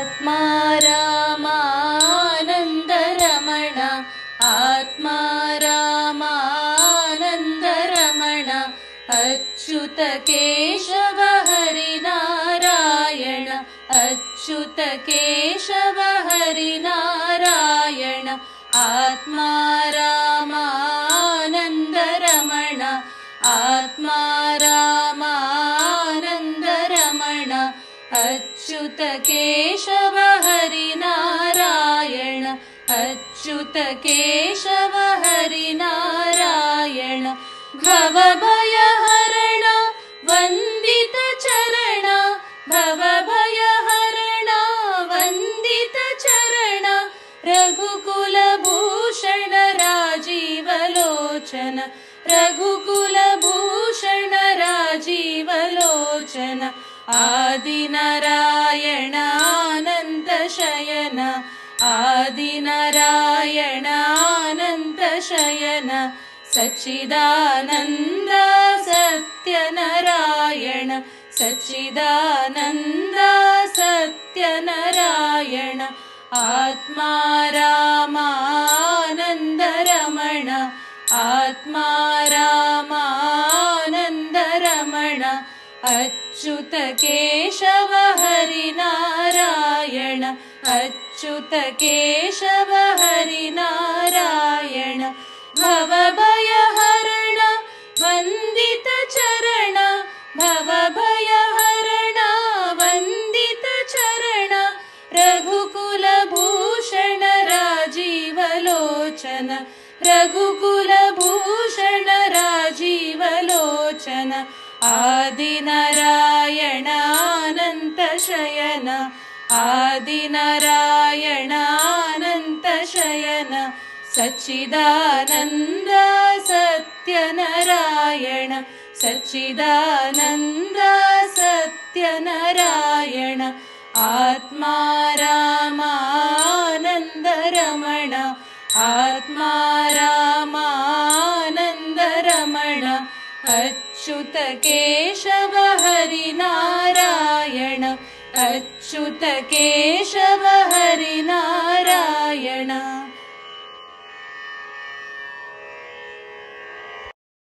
आत्मा रामानन्दरमण आत्मा रामानन्दरमण अच्युत केशव हरिनारायण अच्युत केशव हरिनारायण आत्मा रामानन्दरमण आत्मा रामानन्दरमण अच्युत केशव हरिनारायण अच्युत केशव हरिनारायण भवभयहरण वन्दित चरण भवभयहरण वन्दित चरण रघुकुलभूषण राजीवलोचन रघुकुलभूषण राजीवलोचन आदिनारायण अनंत शयन आदिनारायण अनंत शयन सच्चिदानन्द सत्यनारायण सच्चिदानन्द सत्यनारायण आत्मा रामानन्दरमण आत्मा रामानन्दरमण अच्युत केशव हरिनारायण अच्युत केशव हरिनारायण भवभयहरण वन्दित चरण भवभयहरण वन्दित चरण रघुकुलभूषण राजीवलोचन रघुकुलभूषण राजीवलोचन आदिनारायण अनंत शयन आदिनारायण अनंत शयन सच्चिदानन्द सत्यनारायण सच्चिदानन्द सत्यनारायण आत्मा रामानन्दरमण आत्मा रामानन्दरमण अच्युत केशव हरिनारायण अच्युत केशव हरिनारायण।